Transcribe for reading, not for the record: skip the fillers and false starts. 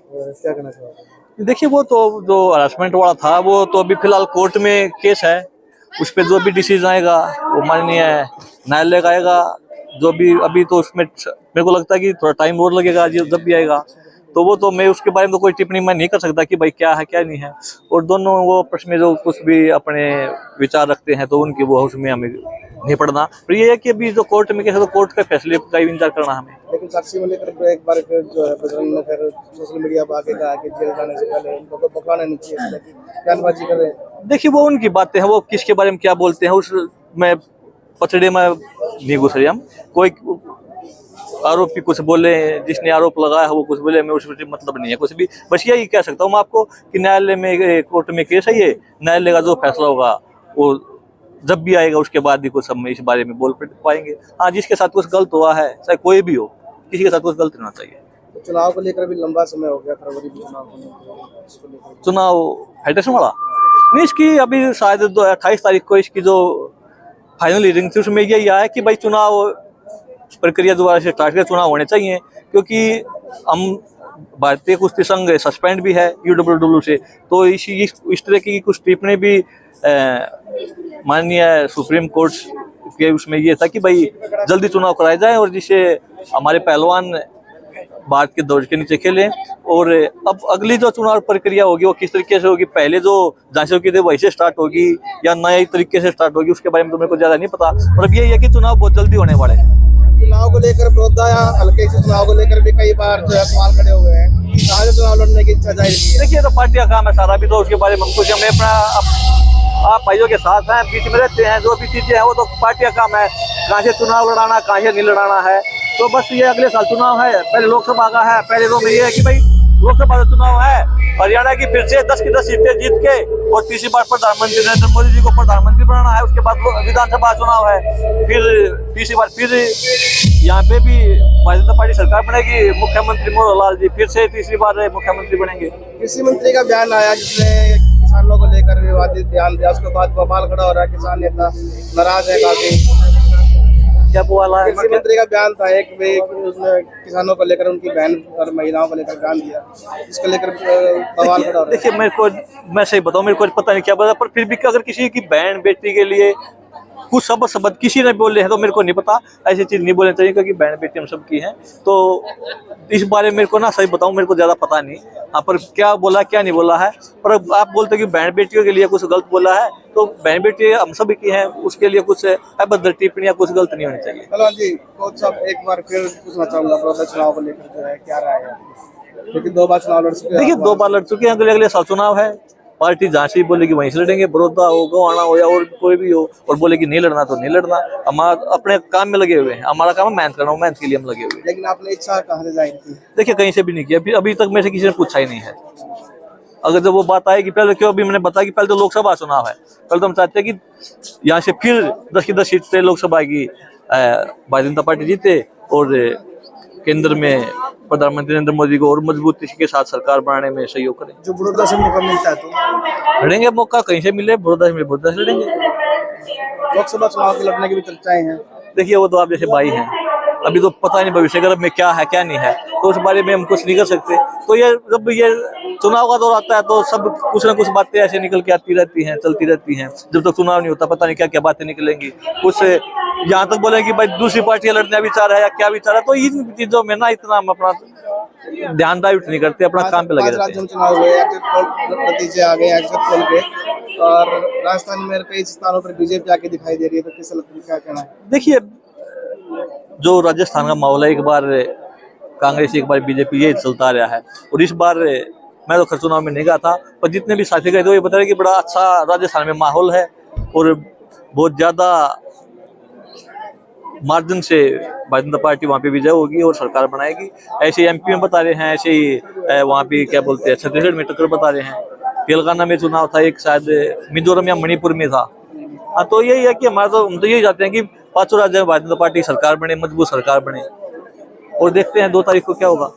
क्या कहना चाहोगे? देखिए वो तो जो हरासमेंट वाला था वो तो अभी फिलहाल कोर्ट में केस है, उस पर जो भी डिसीजन आएगा वो माननीय न्यायालय का आएगा। जो भी अभी तो उसमें मेरे को लगता है कि थोड़ा टाइम और लगेगा, जब भी आएगा तो वो तो मैं उसके बारे में तो कोई टिप्पणी मैं नहीं कर सकता कि भाई क्या है क्या नहीं है। और दोनों वो प्रश्न में जो कुछ भी अपने विचार रखते हैं तो उनकी वो उसमें हमें नहीं पड़ना। पर ये है कि अभी जो कोर्ट में कैसे तो कोर्ट के फैसले का ही इंतजार करना हमें। लेकिन साक्षी को लेकर एक बार फिर जो है बजरंग ने फिर सोशल मीडिया पर आके कहा कि जेल जाने से पहले इनको तो पकड़ना नहीं चाहिए, बयानबाजी कर रहे हैं। देखिए वो उनकी बातें हैं, वो किसके बारे में क्या बोलते हैं उस में पचड़े में नहीं घुस रहे हम। कोई आरोपी कुछ बोले, जिसने आरोप लगाया है वो कुछ बोले, मैं उसमें मतलब नहीं है कुछ भी। बस यही कह सकता हूँ मैं आपको कि न्यायालय में कोर्ट में केस है, ये न्यायालय का जो फैसला होगा वो जब भी आएगा उसके बाद ही कुछ हम इस बारे में बोल पाएंगे। हाँ, जिसके साथ कुछ गलत हुआ है, चाहे कोई भी हो, किसी के साथ कुछ गलत नहीं होना चाहिए। तो चुनाव को लेकर भी लंबा समय हो गया, फरवरी में चुनाव फेडरेशन वाला नहीं, इसकी अभी शायद 28 तारीख को इसकी जो फाइनल हियरिंग थी उसमें यही आया कि भाई चुनाव प्रक्रिया दोबारा से स्टार्ट कर, चुनाव होने चाहिए। क्योंकि हम भारतीय कुश्ती संघ सस्पेंड भी है UWW से, तो इस तरह की कुछ टिप्पणी भी माननीय सुप्रीम कोर्ट के उसमें ये था कि भाई जल्दी चुनाव कराए जाए और जिससे हमारे पहलवान भारत के दौर के नीचे खेलें। और अब अगली जो चुनाव प्रक्रिया होगी वो किस तरीके से होगी, पहले जो झांसियों की थी वैसे स्टार्ट होगी या नए तरीके से स्टार्ट होगी, उसके बारे में तो मेरे को ज्यादा नहीं पता। और अब ये है कि चुनाव बहुत जल्दी होने वाले हैं। चुनाव को लेकर बड़ौदा या हल्के से चुनाव को लेकर भी कई बार जो है सवाल खड़े हुए हैं, कहाँ से चुनाव लड़ने की इच्छा जाहिर की है? देखिए तो पार्टी का काम है सारा, भी तो उसके बारे में हमको हमें अपना आप भाइयों के साथ हैं, बीच में रहते हैं, जो भी चीजें हैं वो तो पार्टी का काम है, कहाँ से चुनाव लड़ाना कहाँ से नहीं लड़ाना है। तो बस ये अगले साल चुनाव है, पहले लोकसभा का है, पहले तो में ये है कि भाई लोकसभा का चुनाव है, हरियाणा की फिर से 10 की 10 सीटें जीत के और तीसरी बार प्रधानमंत्री नरेंद्र मोदी जी को प्रधानमंत्री बनाना है। उसके बाद विधानसभा चुनाव है, फिर तीसरी बार फिर यहाँ पे भी भारतीय जनता पार्टी सरकार बनेगी, मुख्यमंत्री मनोहर लाल जी फिर से तीसरी बार मुख्यमंत्री बनेंगे। कृषि मंत्री का बयान आया जिसमें किसानों को लेकर विवादित बयान दिया, उसके बाद बवाल खड़ा हो रहा है, किसान नेता नाराज है काफी। क्या बोला है? कृषि मंत्री का बयान था एक वे, उसने किसानों को लेकर उनकी बहन और महिलाओं को लेकर बयान दिया, इसको लेकर बवाल खड़ा हो रहा है। देखिए मैं सही बताऊं, मेरे को पता नहीं क्या पता, पर फिर भी अगर किसी की बहन बेटी के लिए कुछ शब्द किसी ने बोले हैं तो मेरे को नहीं पता, ऐसी चीज नहीं बोलनी चाहिए क्योंकि बहन बेटी हम सब की हैं। तो इस बारे में मेरे को ना सही बताऊं, मेरे को ज्यादा पता नहीं हाँ, पर क्या बोला क्या नहीं बोला है। पर आप बोलते कि बहन बेटियों के लिए कुछ गलत बोला है, तो बहन बेटी हम सब की हैं, उसके लिए कुछ अभद्र टिप्पणियां कुछ गलत नहीं होनी चाहिए। चलो जी, कोच साहब एक बार फिर पूछना चाहूंगा बड़ौदा चुनाव को लेकर जो है क्या राय है, क्योंकि 2 बार चुनाव लड़ चुके हैं। देखिए 2 बार लड़ चुके हैं, अगले साल चुनाव है, पार्टी जहाँ से बोलेगी वहीं से लड़ेंगे, बड़ौदा हो, गोवाना हो या और कोई भी हो, और बोलेगी नहीं लड़ना तो नहीं लड़ना। हमारा अपने काम में लगे हुए हैं, हमारा काम है मेहनत करना, मेहनत के लिए हम लगे हुए हैं। लेकिन आपने इच्छा कहाँ से जाहिर की? देखिए कहीं से भी नहीं किया, अभी तक मेरे से किसी ने पूछा ही नहीं है। अगर जब वो बात आएगी, पहले क्यों अभी मैंने बताया कि पहले तो लोकसभा चुनाव है, पहले तो हम चाहते हैं कि यहाँ से फिर 10 की 10 सीट से लोकसभा की भारतीय जनता पार्टी जीते और केंद्र में प्रधानमंत्री नरेंद्र मोदी को और मजबूती के साथ सरकार बनाने में सहयोग करें। जो बड़ौदा से मौका मिलता है तो लड़ेंगे, मौका कहीं से मिले, बड़ौदा से मिले बड़ौदा से लड़ेंगे। लोकसभा चुनाव के लड़ने की भी चर्चाएं हैं। देखिए वो तो आप जैसे भाई हैं, अभी तो पता नहीं भविष्य गर्भ में क्या है क्या नहीं है, तो उस बारे में हम कुछ नहीं कर सकते। तो ये जब ये चुनाव का दौर आता है तो सब कुछ ना कुछ बातें ऐसे निकल के आती रहती हैं, चलती रहती हैं। जब तक चुनाव नहीं होता पता नहीं क्या क्या बातें निकलेंगी। कुछ यहाँ तक बोलेंगे कि भाई दूसरी पार्टियां लड़ने विचार है या क्या विचार है, तो इन चीजों में ना इतना हम अपना ध्यान डाइवर्ट नहीं करते, अपना काम पे लगे रहते हैं। राज्यों में चुनाव हुए, एग्जिट पोल नतीजे आ गए एग्जिट पोल के, और राजस्थान में कई स्थानों पर बीजेपी आके दिखाई दे रही है, तो किस लगता है, क्या कहना है? देखिए जो राजस्थान का माहौल है, एक बार कांग्रेस एक बार बीजेपी, ये चलता रहा है। और इस बार मैं तो खैर चुनाव में नहीं गया था, पर जितने भी साथी गए थे ये बता रहे कि बड़ा अच्छा राजस्थान में माहौल है और बहुत ज्यादा मार्जिन से भारतीय जनता पार्टी वहाँ पे विजय होगी और सरकार बनाएगी। ऐसे एमपी में बता रहे हैं, ऐसे ही वहाँ पे क्या बोलते हैं छत्तीसगढ़ में टक्कर बता रहे हैं, तेलंगाना में चुनाव था, एक शायद मिजोरम या मणिपुर में था। हाँ, तो यही है कि हमारा तो हम तो यही चाहते हैं कि 5 राज्यों में भारतीय जनता पार्टी सरकार बने, मजबूत सरकार बने, और देखते हैं 2 तारीख को क्या होगा।